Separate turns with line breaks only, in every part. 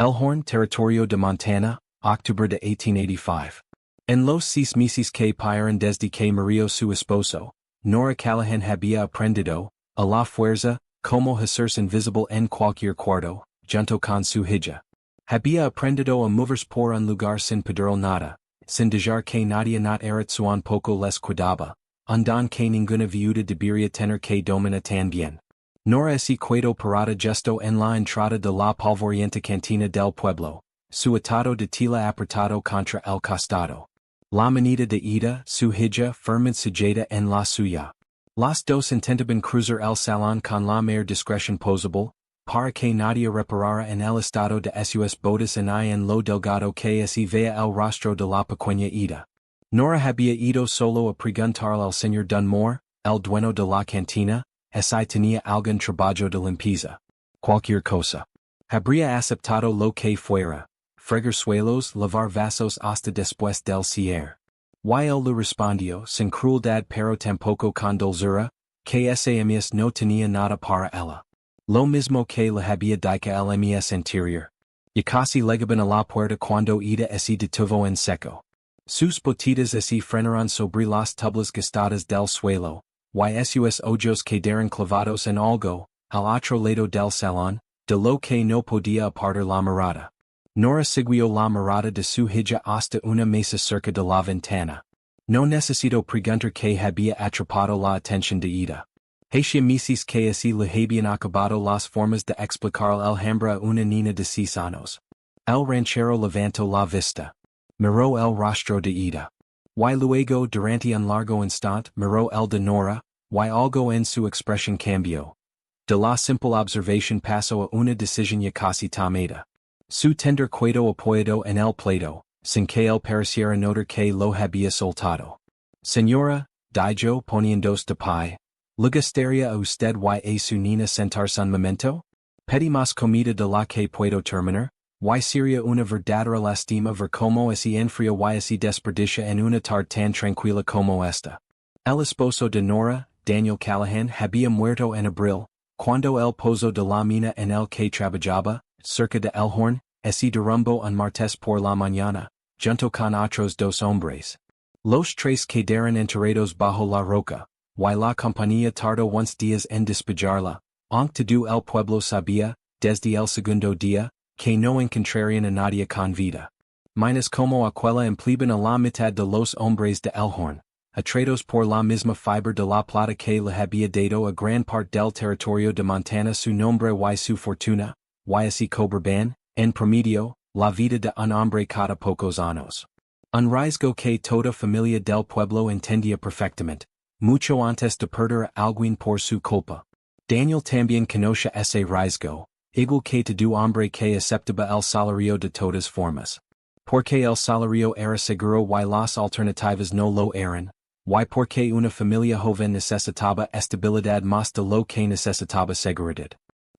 Elhorn, Territorio de Montana, octubre de 1885. En los 6 meses que pasaron desde que murió su esposo, Nora Callahan había aprendido a la fuerza, cómo hacerse invisible en cualquier cuarto, junto con su hija. Había aprendido a moverse por un lugar sin pedirle nada, sin dejar que nadie not erat suan poco les cuidaba, andan que ninguna viuda debería tener que domina tan bien. Nora se quedó parada justo en la entrada de la polvorienta cantina del pueblo, su atado de tela apretado contra el costado. La manita de ida, su hija, firme sujeta en la suya. Las dos intentaban cruzar el salón con la mayor discreción posible, para que nadie reparara en el estado de sus botas ni en lo delgado que se veía el rostro de la pequeña ida. Nora había ido solo a preguntarle al señor Dunmore, el dueño de la cantina, si tenía algún trabajo de limpieza. Cualquier cosa. Habría aceptado lo que fuera. Fregar suelos, lavar vasos hasta después del cierre. Y él le respondió sin crueldad pero tampoco con dulzura, que ese ms no tenía nada para ella. Lo mismo que le había dicho el ms anterior. Y casi llegaban a la puerta cuando ida se detuvo en seco. Sus botitas se frenaron sobre las tablas gastadas del suelo, y sus ojos quedaron clavados en algo, al otro lado del salón, de lo que no podía apartar la mirada. Nora siguió la mirada de su hija hasta una mesa cerca de la ventana. No necesito preguntar que había atrapado la atención de ida. Hacia meses que así le habían acabado las formas de explicar el Alhambra a una niña de 6 años. El ranchero levantó la vista. Miró el rostro de ida. Y luego durante un largo instante miró el de Nora, y algo en su expresión cambió. De la simple observación pasó a una decisión ya casi tomada. Su tender quedó apoyado en el plato, sin que él pareciera notar que lo había soltado. Señora, dijo poniéndose de pie, ¿le gustaría a usted y a su niña sentarse un momento? Pedí más comida de la que puedo terminar, y sería una verdadera lástima ver cómo se enfría y se desperdicia en una tarde tan tranquila como esta. El esposo de Nora, Daniel Callahan, había muerto en abril, cuando el pozo de la mina en el que trabajaba, cerca de Elhorn, se derrumbó un martes por la mañana, junto con otros 2 hombres. Los 3 quedaron enterrados bajo la roca, y la compañía tardó unos días en despejarla, aunque todo el pueblo sabía, desde el segundo día, que no encontrarían a nadie con vida. Menos como aquella empleaban a la mitad de los hombres de Elhorn, atraídos por la misma fibra de la plata que le había dado a gran parte del territorio de Montana su nombre y su fortuna, y así cobraban, en promedio, la vida de un hombre cada pocos años. Un riesgo que toda familia del pueblo entendía perfectamente, mucho antes de perder a alguien por su culpa. Daniel también conocía ese riesgo, igual que todo hombre que aceptaba el salario de todas formas. Porque el salario era seguro y las alternativas no lo eran, y porque una familia joven necesitaba estabilidad más de lo que necesitaba seguridad.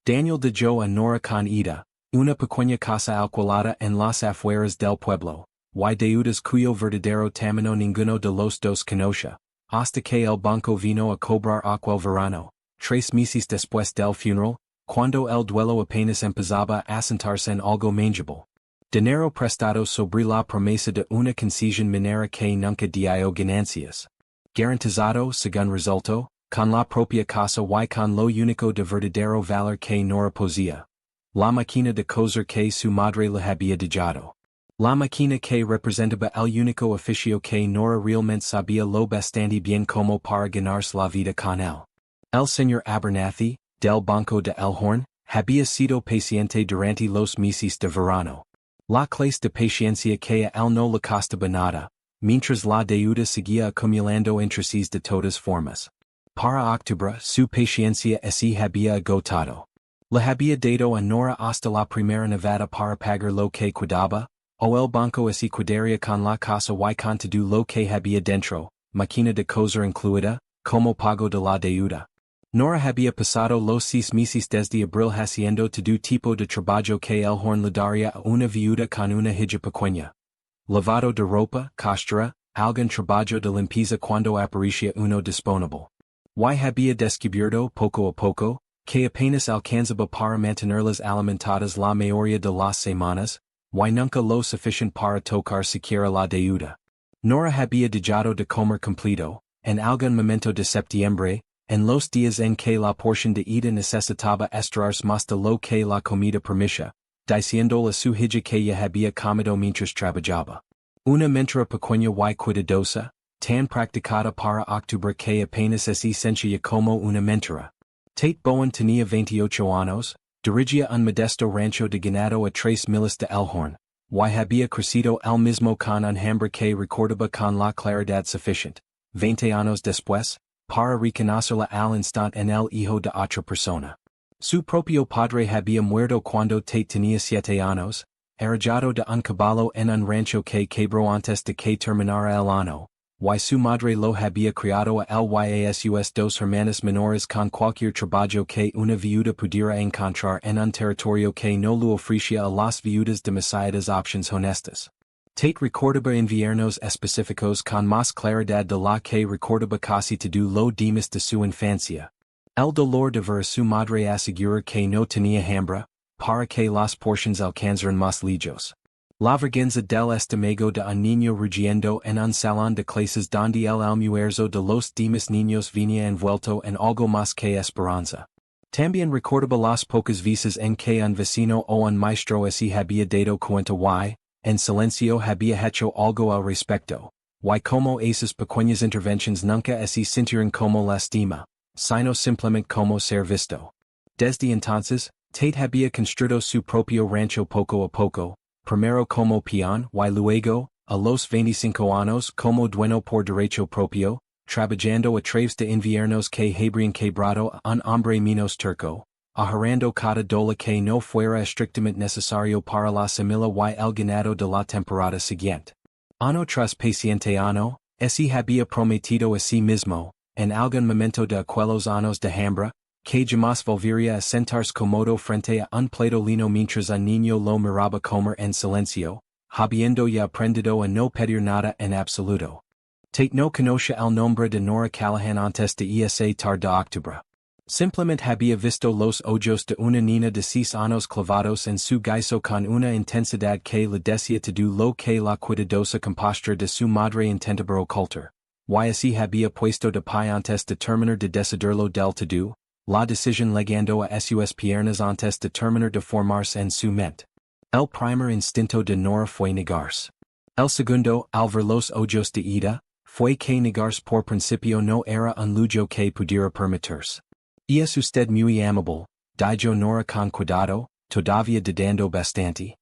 Daniel dejó a Nora con ida, una pequeña casa alquilada en las afueras del pueblo, y deudas cuyo verdadero tamaño ninguno de los dos conocía, hasta que el banco vino a cobrar aquel verano, 3 meses después del funeral, cuando el duelo apenas empezaba a sentarse en algo mangible. Dinero prestado sobre la promesa de una concesión minera que nunca dio ganancias. Garantizado, según resultó, con la propia casa y con lo único de verdadero valor que Nora poseía. La máquina de coser que su madre le había dejado. La máquina que representaba el único oficio que Nora realmente sabía lo bastante bien como para ganarse la vida con él. El señor Abernathy, del banco de Elhorn, había sido paciente durante los meses de verano. La clase de paciencia que a él no le costaba nada, mientras la deuda seguía acumulando entre sí de todas formas. Para octubre su paciencia se había agotado. Le había dado a Nora hasta la primera nevada para pagar lo que quedaba, o el banco se quedaría con la casa y con todo lo que había dentro, máquina de coser incluida, como pago de la deuda. Nora había pasado los 6 meses desde abril haciendo todo tipo de trabajo que Elhorn le daría a una viuda con una hija pequeña. Lavado de ropa, costura, algún trabajo de limpieza cuando aparecía uno disponible. Y había descubierto poco a poco, que apenas alcanzaba para mantenerlas alimentadas la mayoría de las semanas, y nunca lo suficiente para tocar siquiera la deuda. Nora había dejado de comer completo, en algún momento de septiembre, en los días en que la porción de ida necesitaba estirarse más de lo que la comida permitía, diciéndole a su hija que ya había comido mientras trabajaba. Una mentira pequeña y cuidadosa, tan practicada para octubre que apenas es sencilla como una mentira. Tate Bowen tenía 28 años, dirigía un modesto rancho de ganado a 3 miles de Elhorn, y había crecido él mismo con un hambre que recordaba con la claridad suficiente, 20 años después, para reconocerla al instante en el hijo de otra persona. Su propio padre había muerto cuando Tate tenía 7 años, heredado de un caballo en un rancho que quebró antes de que terminara el año, y su madre lo había criado a él y sus 2 hermanas menores con cualquier trabajo que una viuda pudiera encontrar en un territorio que no le ofrecía a las viudas demasiadas opciones honestas. Tate recordaba inviernos específicos con más claridad de la que recordaba casi todo lo demás de su infancia. El dolor de ver a su madre asegurar que no tenía hambre, para que las porciones alcanzaran más lejos. La vergüenza del estómago de un niño rugiendo en un salón de clases donde el almuerzo de los demás niños venía envuelto en algo más que esperanza. También recordaba las pocas veces en que un vecino o un maestro así había dado cuenta y, en silencio había hecho algo al respecto, y como esas pequeñas intervenciones nunca así sintieron como lastima, sino simplemente como ser visto. Desde entonces, Tate había construido su propio rancho poco a poco, primero como peón y luego, a los 25 años como dueño por derecho propio, trabajando a través de inviernos que habrían quebrado a un hombre menos terco, ahorrando cada dólar que no fuera estrictamente necesario para la semilla y el ganado de la temporada siguiente. Año tras paciente año, así había prometido a sí mismo, en algún momento de aquellos años de hambre, que jamás volvería a sentarse cómodo frente a un plato lino mientras un niño lo miraba comer en silencio, habiendo ya aprendido a no pedir nada en absoluto. Tate no conocía el nombre de Nora Callahan antes de esa tarde de octubre. Simplemente había visto los ojos de una niña de 6 años clavados en su guiso con una intensidad que le decía todo lo que la cuidadosa compostura de su madre intentaba ocultar, y así había puesto de pie antes de terminar de decidirlo del todo. La decisión llegando a sus piernas antes de terminar de formarse en su mente. El primer instinto de Nora fue negarse. El segundo, al ver los ojos de Ida, fue que negarse por principio no era un lujo que pudiera permitirse. Y es usted muy amable, dijo Nora con cuidado, todavía dudando bastante.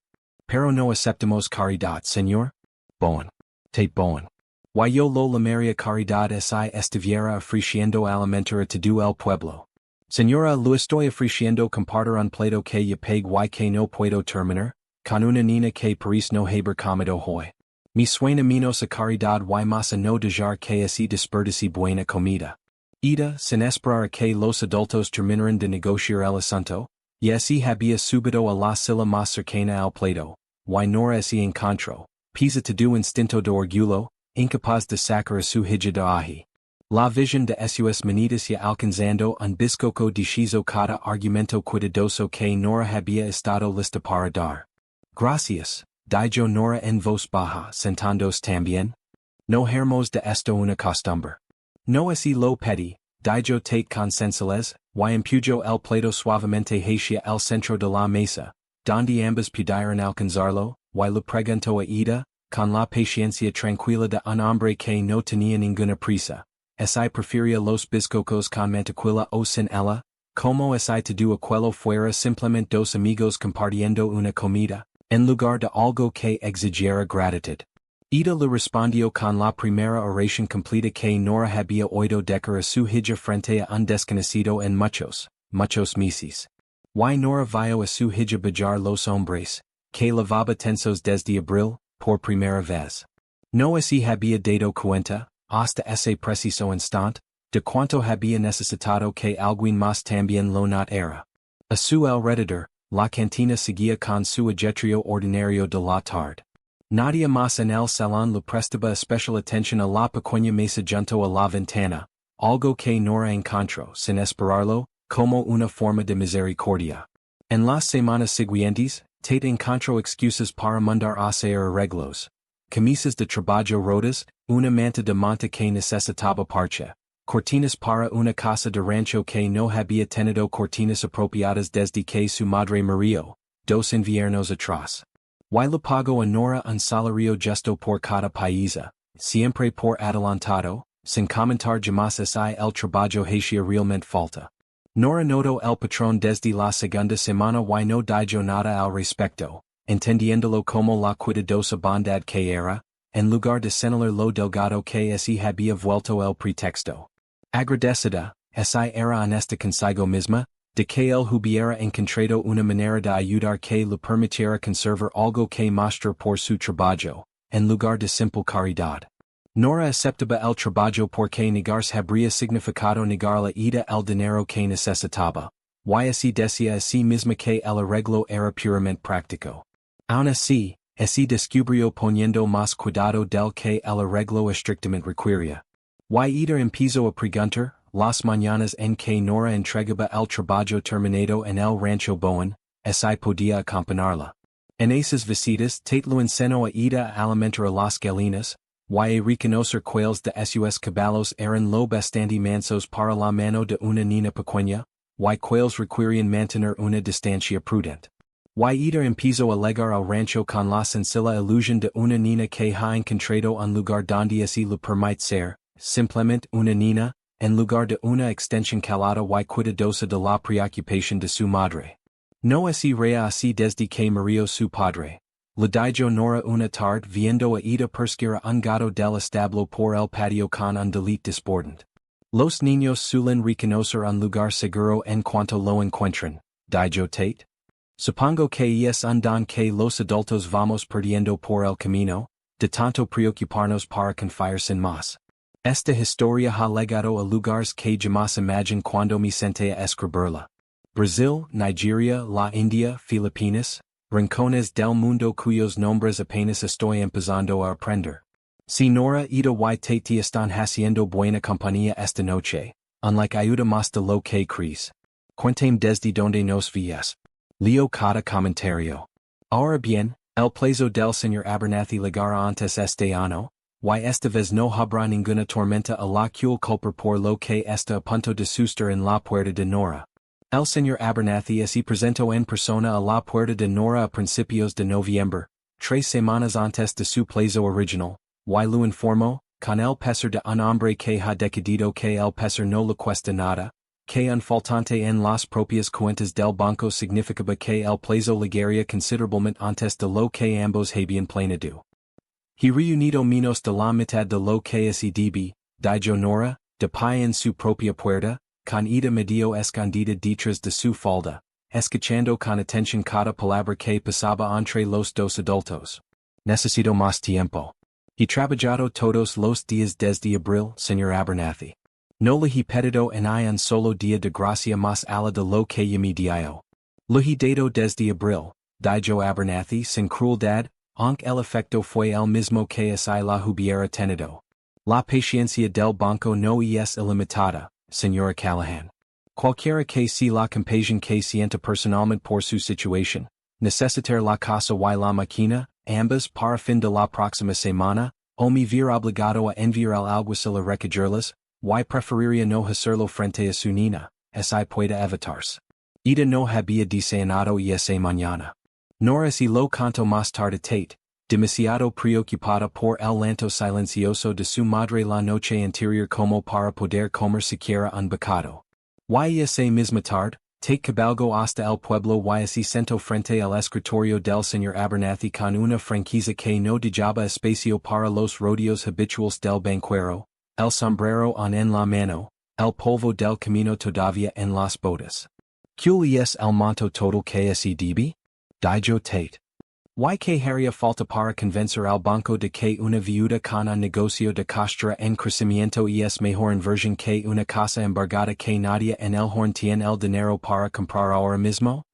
Pero no aceptamos caridad, señor. Bowen. Tate Bowen. Y yo lo llamaría caridad si estuviera ofreciendo alimentar a todo el pueblo. Señora, lo estoy ofreciendo compartir un plato que ya pague y que no puedo terminar, con una niña que parece no haber comido hoy. Me suena menos a caridad y más a no dejar que así desperdicie buena comida. Ida, sin esperar a que los adultos terminaran de negociar el asunto, y así había subido a la silla más cercana al plato, y Nora así encontró, pese todo instinto de orgullo, incapaz de sacar a su hija de allí. La visión de sus manitas ya alcanzando un bizcocho deshizo cada argumento cuidadoso que Nora había estado lista para dar. Gracias, dijo Nora en voz baja, sentándose también. No haremos de esto una costumbre. No así lo pedí, dijo Tate con sencillez, y empujó el plato suavemente hacia el centro de la mesa, donde ambas pudieron alcanzarlo, y le preguntó a Ida, con la paciencia tranquila de un hombre que no tenía ninguna prisa. Si prefería los bizcochos con mantequilla o sin ella, como si todo aquello fuera simplemente dos amigos compartiendo una comida, en lugar de algo que exigiera gratitud. Ida le respondió con la primera oración completa que Nora había oído decir a su hija frente a un desconocido en muchos meses. Y Nora vio a su hija beijar los hombres, que lavaba tensos desde abril, por primera vez. No así había dado cuenta, hasta ese preciso instante, de cuánto había necesitado que alguien más también lo notara. A su alrededor, la cantina seguía con su ajetrio ordinario de la tarde. Nadie más en el salón le prestaba especial atención a la pequeña mesa junto a la ventana, algo que Nora encontró, sin esperarlo, como una forma de misericordia. En las semanas siguientes, Tate encontró excusas para mandar hacer arreglos. Camisas de trabajo rotas, una manta de monta que necesitaba parche, cortinas para una casa de rancho que no había tenido cortinas apropiadas desde que su madre murió, 2 inviernos atrás. Y le pago a Nora un salario justo por cada paisa, siempre por adelantado, sin comentar jamás si el trabajo hacía realmente falta. Nora notó el patrón desde la segunda semana y no dijo nada al respecto, entendiéndolo como la cuidadosa bondad que era, en lugar de señalar lo delgado que si había vuelto el pretexto. Agradecida, si era honesta consigo misma, de que él hubiera encontrado una manera de ayudar que le permitiera conservar algo que mostrar por su trabajo, en lugar de simple caridad. Nora aceptaba el trabajo porque negarse habría significado negar la ida el dinero que necesitaba, y así decía a sí misma que el arreglo era puramente práctico. Aun así, descubrió poniendo más cuidado del que el arreglo estrictamente requería. Y ida empezó a preguntar, las mañanas en que Nora entregaba el trabajo terminado en el rancho Bowen, si podía acompañarla. En esas visitas Tate lo enseñó a ida a alimentar a las galinas, y a reconocer cuáles de sus caballos eran lo bastante mansos para la mano de una niña pequeña, y cuáles requerían mantener una distancia prudente. Y ida empezó a llegar al rancho con la sencilla ilusión de una niña que ha encontrado un lugar donde así le permite ser, simplemente una niña, en lugar de una extensión calada y cuidadosa de la preocupación de su madre. No así rea así desde que murió su padre. Le dijo Nora una tarde viendo a ida perseguir un gato del establo por el patio con un delito desbordante. Los niños suelen reconocer un lugar seguro en cuanto lo encuentran, dijo Tate. Supongo que es un don que los adultos vamos perdiendo por el camino, de tanto preocuparnos para confiar sin más. Esta historia ha llegado a lugares que jamás imagine cuando me senté a escribirla. Brasil, Nigeria, la India, Filipinas, rincones del mundo cuyos nombres apenas estoy empezando a aprender. Si Nora ida y Tate están haciendo buena compañía esta noche, unlike ayuda más de lo que crees. Cuéntame desde donde nos vías. Leo cada comentario. Ahora bien, el plazo del señor Abernathy llegará antes este año, y esta vez no habrá ninguna tormenta a la cual culpar por lo que está a punto de suceder en la puerta de Nora. El señor Abernathy se presentó en persona a la puerta de Nora a principios de noviembre, 3 semanas antes de su plazo original, y lo informó, con el pesar de un hombre que ha decidido que el pesar no le cuesta nada, que un faltante en las propias cuentas del banco significaba que el plazo llegaría considerablemente antes de lo que ambos habían planeado. He reunido menos de la mitad de lo que se debe, dijo Nora, de pie en su propia puerta, con ida medio escondida detrás de su falda, escuchando con atención cada palabra que pasaba entre los dos adultos. Necesito más tiempo. He trabajado todos los días desde abril, señor Abernathy. No le he pedido en un solo día de gracia más allá de lo que me dio. Lo he dado desde abril, dijo Abernathy sin crueldad, aunque el efecto fue el mismo que si la hubiera tenido. La paciencia del banco no es ilimitada, señora Callahan. Cualquiera que sea la compasión que sienta personalmente por su situación, necesitar la casa y la máquina, ambas para fin de la próxima semana, o me ver obligado a enviar al alguacil a recogerlas, y preferiría no hacerlo frente a su niña, si pueda evitarse. Ida no había deseado esa mañana. Nora si lo contó más tarde Tate, demasiado preocupada por el llanto silencioso de su madre la noche anterior como para poder comer siquiera un bocado. Y esa misma tarde, Tate cabalgó hasta el pueblo y se sentó frente al escritorio del señor Abernathy con una franqueza que no dejaba espacio para los rodeos habituales del banquero, el sombrero en la mano, el polvo del camino todavía en las botas. ¿Cuál es el monto total que se debe? Dijo Tate. Y que haría falta para convencer al banco de que una viuda con un negocio de costura en crecimiento es mejor inversión que una casa embargada que nadie en Elhorn tiene el dinero para comprar ahora mismo?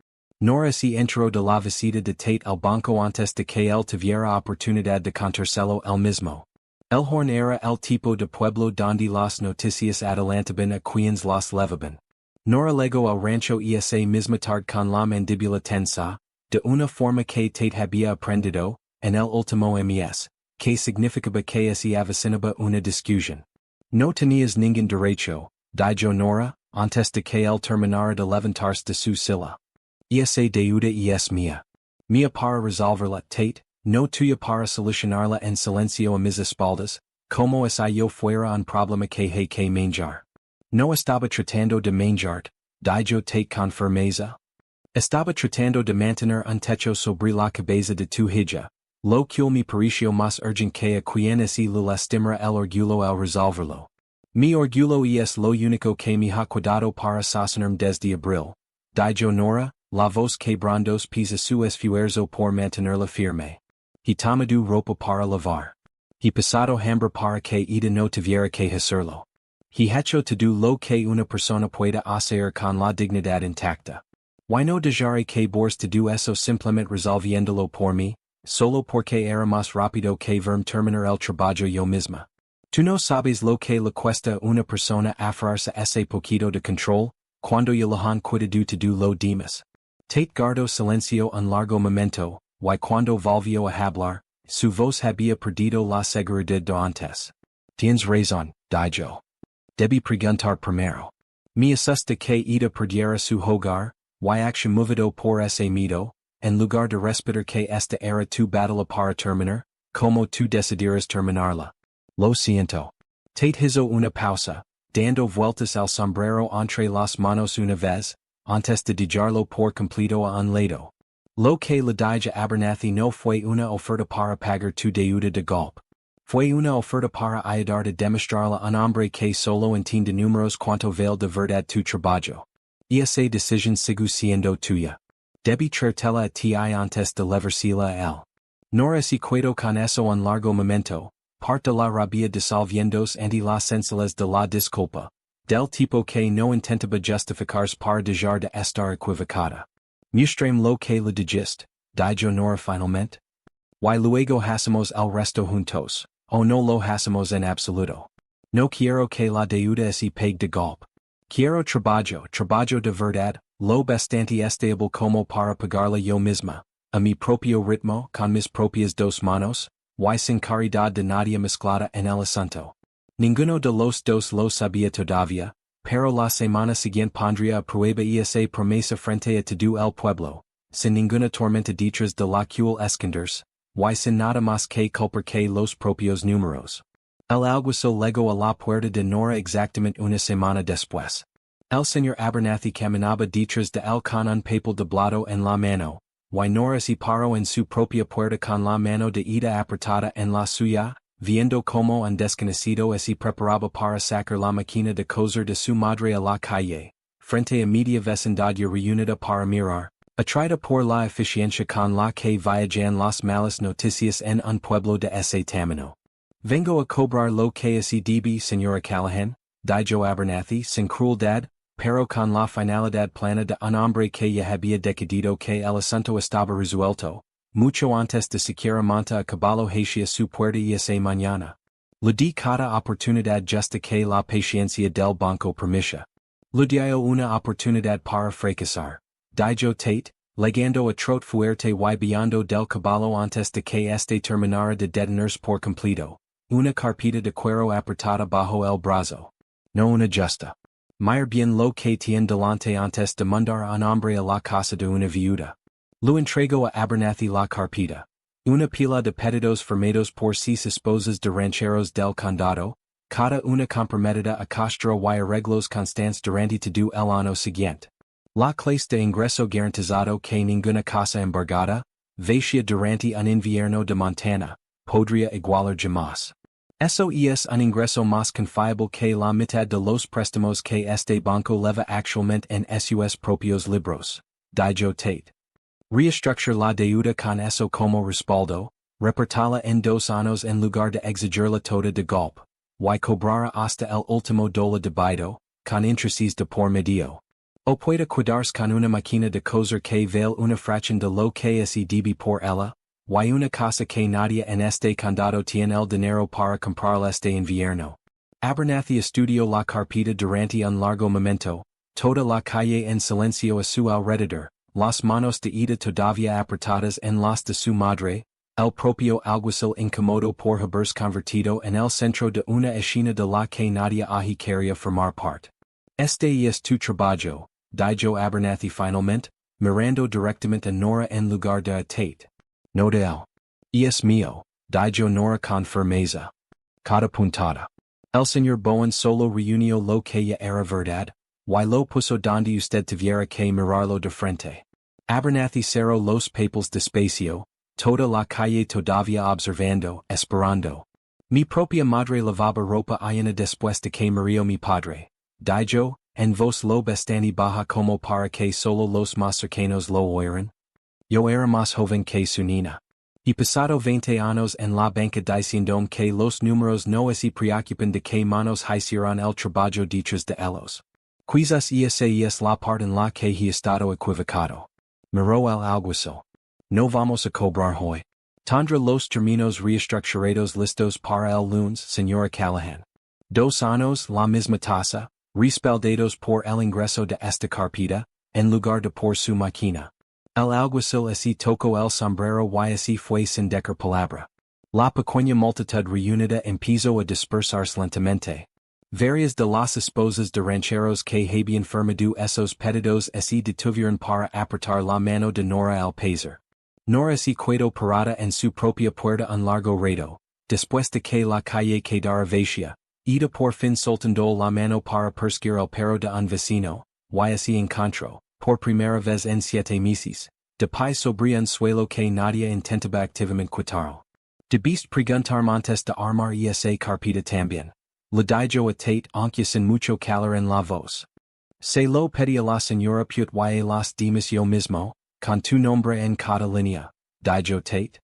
Nora se enteró de la visita de Tate al banco antes de que él tuviera oportunidad de contárselo él mismo. Elhorn era el tipo de pueblo donde las noticias adelantaban a quienes las levaban. Nora lego el rancho esa misma tarde con la mandíbula tensa, de una forma que tate había aprendido, en el último mes, que significaba que se avecinaba una discusión. No tenías ningún derecho, dijo Nora, antes de que él terminara de levantarse de su silla. Esa deuda es mía. Mía para resolverla, Tate, no tuya para solucionarla en silencio a mis espaldas, como si yo fuera un problema que hay que manejar. No estaba tratando de manejarte, dijo Tate con firmeza. Estaba tratando de mantener un techo sobre la cabeza de tu hija, lo que me pareció más urgente que a quien y lo lastimara el orgullo al resolverlo. Mi orgullo es lo único que me ha cuidado para sostenerme desde abril, dijo Nora, la voz quebrandos pisa su esfuerzo por mantenerla firme. He tomado ropa para lavar. He pasado hambre para que ella no tuviera que hacerlo. He hecho todo lo que una persona pueda hacer con la dignidad intacta. Why no dejaré que bors todo eso simplemente resolviéndolo por mí, solo porque era más rápido que verme terminar el trabajo yo misma? Tú no sabes lo que le cuesta a una persona aferrarse a ese poquito de control, cuando ya lo han cuidado todo lo demás. Tate guardó silencio un largo momento, y cuando volvió a hablar, su voz había perdido la seguridad de antes. Tienes razón, dijo. Debí preguntar primero. Me asusta que ella perdiera su hogar, y acción movido por ese miedo, en lugar de respetar que esta era tu batalla para terminar, como tú decidieras terminarla. Lo siento. Tate hizo una pausa, dando vueltas al sombrero entre las manos una vez, antes de dejarlo por completo a un lado. Lo que le dije a Abernathy no fue una oferta para pagar tu deuda de golpe. Fue una oferta para ayudar a demostrarle a un hombre que solo entiende números cuanto vale de verdad tu trabajo. Esa decisión sigue siendo tuya. Debí traerla a ti antes de levársela a él. Nora se quedó con eso un largo momento, parte de la rabia disolviéndose ante la sencillez de la disculpa, del tipo que no intentaba justificarse para dejar de estar equivocada. Mustrame lo que le dijiste, dijo Nora finalmente. Y luego hacemos el resto juntos, o no lo hacemos en absoluto. No quiero que la deuda se pague de golpe. Quiero trabajo de verdad, lo bastante estable como para pagarla yo misma, a mi propio ritmo, con mis propias dos manos, y sin caridad de nadie mezclada en el asunto. Ninguno de los dos lo sabía todavía, pero la semana siguiente pondría a prueba esa promesa frente a todo el pueblo, sin ninguna tormenta detrás de la cual esconderse, y sin nada más que culpar que los propios números. El alguacil llegó a la puerta de Nora exactamente una semana después. El señor Abernathy caminaba detrás de él con un papel doblado en la mano, y Nora se paró en su propia puerta con la mano de ida apretada en la suya, viendo como un desconocido se preparaba para sacar la máquina de coser de su madre a la calle, frente a media vecindad reunida para mirar, atraída por la eficiencia con la que viajan las malas noticias en un pueblo de ese tamaño. Vengo a cobrar lo que se debe, señora Callahan, dijo Abernathy sin crueldad, pero con la finalidad plana de un hombre que ya había decidido que el asunto estaba resuelto, mucho antes de siquiera monta a caballo hacia su puerta esa mañana. Le di cada oportunidad justa que la paciencia del banco permisa. Le dio una oportunidad para fracasar, dijo Tate, legando a trot fuerte y viando del caballo antes de que este terminara de detenerse por completo. Una carpeta de cuero apretada bajo el brazo. No una justa. Más bien lo que tiene delante antes de mandar a un hombre a la casa de una viuda. Lo entregó a Abernathy la carpeta. Una pila de pedidos firmados por 6 esposas de rancheros del condado, cada una comprometida a costar y arreglos constantes durante todo el año siguiente. La clase de ingreso garantizado que ninguna casa embargada, vacía durante un invierno de Montana, podría igualar jamás. Eso es un ingreso más confiable que la mitad de los préstamos que este banco leva actualmente en sus propios libros, dijo Tate. Reestructure la deuda con eso como respaldo, repartala en 2 años en lugar de exigirla toda de golpe, y cobrara hasta el último $1 debido, con intereses de por medio. O puede cuidarse con una máquina de coser que vale una fracción de lo que se debe por ella, y una casa que nadie en este condado tiene el dinero para comprar este invierno. Abernathy estudió la carpeta durante un largo momento, toda la calle en silencio a su alrededor, las manos de ida todavía apretadas en las de su madre, el propio alguacil incómodo por haberse convertido en el centro de una escena de la que nadie allí quería formar parte. Este es tu trabajo, dijo Abernathy finalmente, mirando directamente a Nora en lugar de a Tate. No de él. Y es mío, dijo Nora con firmeza. Cada puntada. El señor Bowen solo reunió lo que ya era verdad, y lo puso donde usted tuviera que mirarlo de frente. Abernathy cerró los papeles despacio, toda la calle todavía observando, esperando. Mi propia madre lavaba ropa ayana después de que murió mi padre, dijo, en voz lo bastante baja como para que solo los más cercanos lo oyeran. Yo era más joven que su nina. Y pasado 20 años en la banca diciendo que los números no se preocupan de que manos hicieron el trabajo detrás de ellos. Quizás esa es la parte en la que he estado equivocado. Miró el alguacil. No vamos a cobrar hoy. Tendrá los términos reestructurados listos para el lunes, señora Callahan. 2 años la misma tasa, respaldados por el ingreso de esta carpeta, en lugar de por su máquina. El alguacil así tocó el sombrero y así fue sin decir palabra. La pequeña multitud reunida empezó a dispersarse lentamente. Varias de las esposas de rancheros que habían firmado esos pedidos así detuvieron para apartar la mano de Nora al pasar. Nora se quedó parada en su propia puerta un largo rato, después de que la calle quedara vacía, ida por fin soltando la mano para perseguir el perro de un vecino, y así encontró, por primera vez en 7 meses, de pie sobre un suelo que nadie intentaba activamente quitarlo. Debiste preguntarme antes de armar esa carpeta también. Le dijo a Tate aunque sin mucho calor en la voz. Se lo pedí a la señora Pute y a las demás yo mismo, con tu nombre en cada línea, dijo Tate.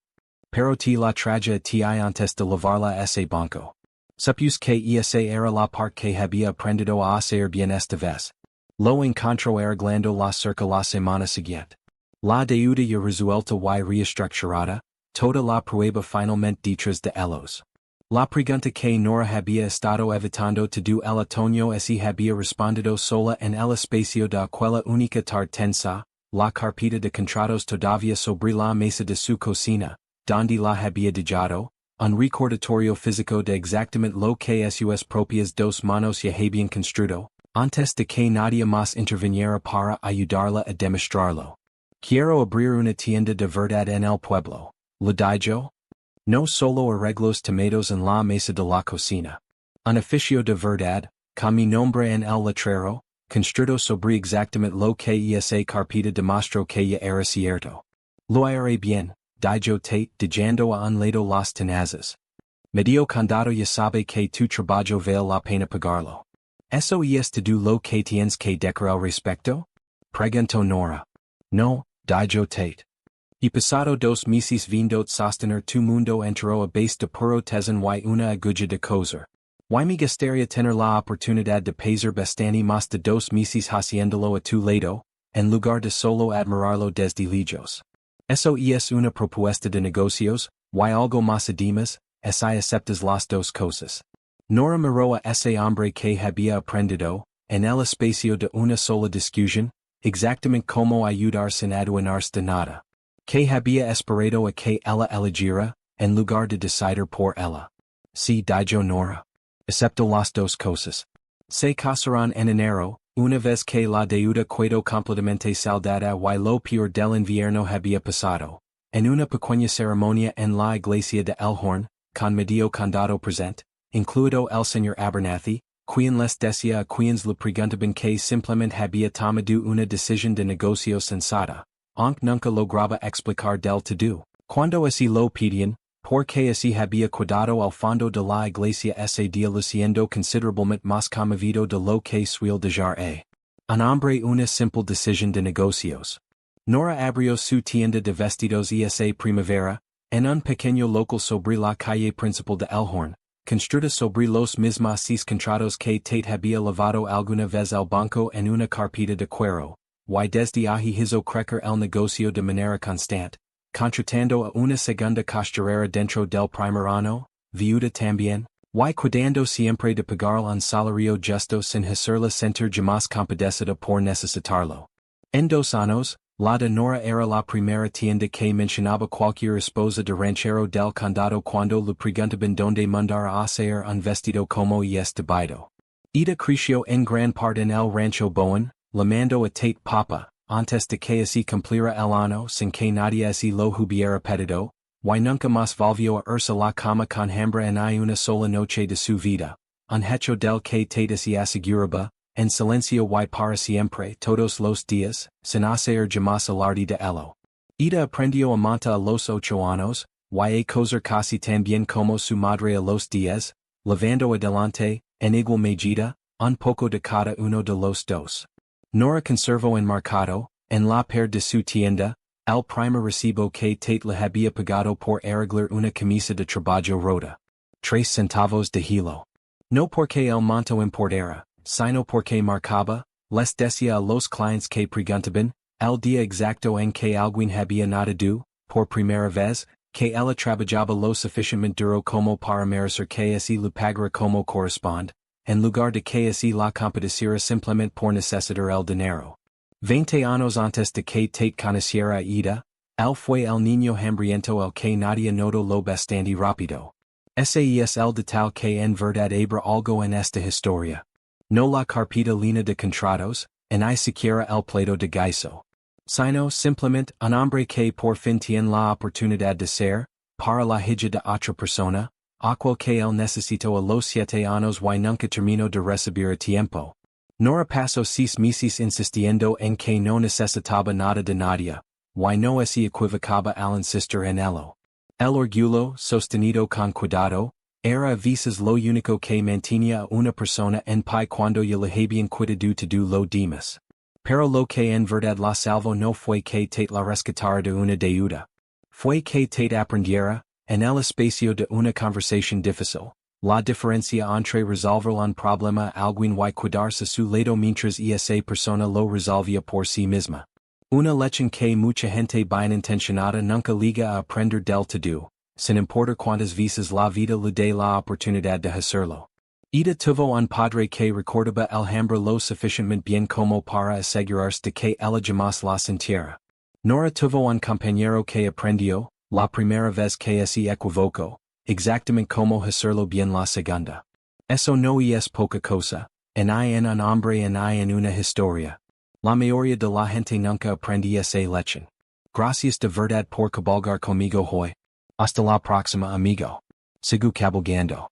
Pero te la traje a ti antes de lavarla a ese banco. Supuse que esa era la parte que había aprendido a hacer bien esta vez. Lo encontró arreglando la cerca la semana siguiente. La deuda ya resuelta y reestructurada, toda la prueba finalmente detrás de ellos. La pregunta que Nora había estado evitando todo el otoño así había respondido sola en el espacio de aquella única tarde tensa, la carpeta de contratos todavía sobre la mesa de su cocina, donde la había dejado, un recordatorio físico de exactamente lo que sus propias 2 manos ya habían construido, antes de que nadie más interviniera para ayudarla a demostrarlo. Quiero abrir una tienda de verdad en el pueblo, le dijo. No solo arreglos tomados en la mesa de la cocina. Un oficio de verdad, con mi nombre en el letrero, construido sobre exactamente lo que esa carpeta demostró que ya era cierto. Lo haré bien, dijo Tate dejando a un lado las tenazas. Medio condado ya sabe que tu trabajo vale la pena pagarlo. ¿Eso es todo lo que tienes que decir al respecto? Preguntó Nora. No, dijo Tate. Y pasado 2 meses vindo sostener tu mundo entero a base de puro tesón y una aguja de coser. Y me gustaría tener la oportunidad de pasar bastante más de 2 meses haciéndolo a tu lado, en lugar de solo admirarlo desde lejos. Eso es una propuesta de negocios, y algo más además, si aceptas las 2 cosas. Nora miró a ese hombre que había aprendido, en el espacio de una sola discusión, exactamente cómo ayudar sin adueñarse de nada. Que había esperado a que ella eligiera, en lugar de decidir por ella. Sí, dijo Nora. Excepto las 2 cosas. Se casaron en enero, una vez que la deuda quedó completamente saldada y lo peor del invierno había pasado, en una pequeña ceremonia en la iglesia de Elhorn, con medio condado presente, incluido el señor Abernathy, quien les decía a quienes le preguntaban que simplemente había tomado una decisión de negocio sensata. Aunque nunca lograba explicar del todo. Cuando así lo pedían, porque así había quedado al fondo de la iglesia ese día luciendo considerablemente más conmovido de lo que suele dejar un hombre una simple decisión de negocios. Nora abrió su tienda de vestidos esa primavera, en un pequeño local sobre la calle principal de Elhorn, construida sobre los mismos 6 contratos que Tate había lavado alguna vez al banco en una carpeta de cuero. Y desde allí hizo crecer el negocio de manera constante, contratando a una segunda costurera dentro del primer año, viuda también, Y cuidando siempre de pagar un salario justo sin hacerla sentir jamás compadecida por necesitarlo. En 2 años, la de Nora era la primera tienda que mencionaba cualquier esposa de ranchero del condado cuando le preguntaban dónde mandar a hacer un vestido como este baito. Ida creció en gran parte en el rancho Bowen, le mandó a Tate Papa, antes de que así cumpliera el año sin que nadie así lo hubiera pedido. Y nunca más volvió a irse la cama con hambre en una sola noche de su vida, un hecho del que Tate se aseguraba, en silencio y para siempre todos los días, sin hacer jamás alarde de ello. Ida aprendió a montar a los 8 años, y a coser casi tan bien como su madre a los 10, llevando adelante, en igual medida, un poco de cada uno de los dos. Nora conservó enmarcado, en la pared de su tienda, el primer recibo que Tate le había pagado por arreglar una camisa de trabajo rota. 3 centavos de hilo. No porque el monto importara, sino porque marcaba, les decía a los clientes que preguntaban, el día exacto en que alguien había nadado, por primera vez, que ella trabajaba lo suficientemente duro como para merecer que así le pagara como corresponde, en lugar de que así la compadeciera simplemente por necesitar el dinero. 20 años antes de que Tate conociera a Ida, él fue el niño hambriento el que nadie notó lo bastante rápido. Ese es el detalle que en verdad habrá algo en esta historia. No la carpeta llena de contratos, ni siquiera el plato de guiso. Sino simplemente un hombre que por fin tiene la oportunidad de ser, para la hija de otra persona, aquel que él necesitó a los 7 años y nunca terminó de recibir a tiempo. Nora pasó 6 meses insistiendo en que no necesitaba nada de nadie, y no se equivocaba al insistir en ello. El orgullo, sostenido con cuidado, era a veces lo único que mantenía a una persona en pie cuando ya le habían quitado todo lo demás. Pero lo que en verdad la salvó no fue que Tate la rescatara de una deuda. Fue que Tate aprendiera, en el espacio de una conversación difícil, la diferencia entre resolver un problema alguien y cuidarse su lado mientras esa persona lo resolvía por sí misma. Una lección que mucha gente bien intencionada nunca liga a aprender del todo, sin importar cuántas veces la vida le dé la oportunidad de hacerlo. Ida tuvo un padre que recordaba Alhambra lo suficientemente bien como para asegurarse de que ella jamás la sintiera. Nora tuvo un compañero que aprendió, la primera vez que se equivocó, exactamente como hacerlo bien la segunda. Eso no es poca cosa, ni en un hombre ni en una historia. La mayoría de la gente nunca aprende esa lección. Gracias de verdad por cabalgar conmigo hoy. Hasta la próxima amigo. Sigo cabalgando.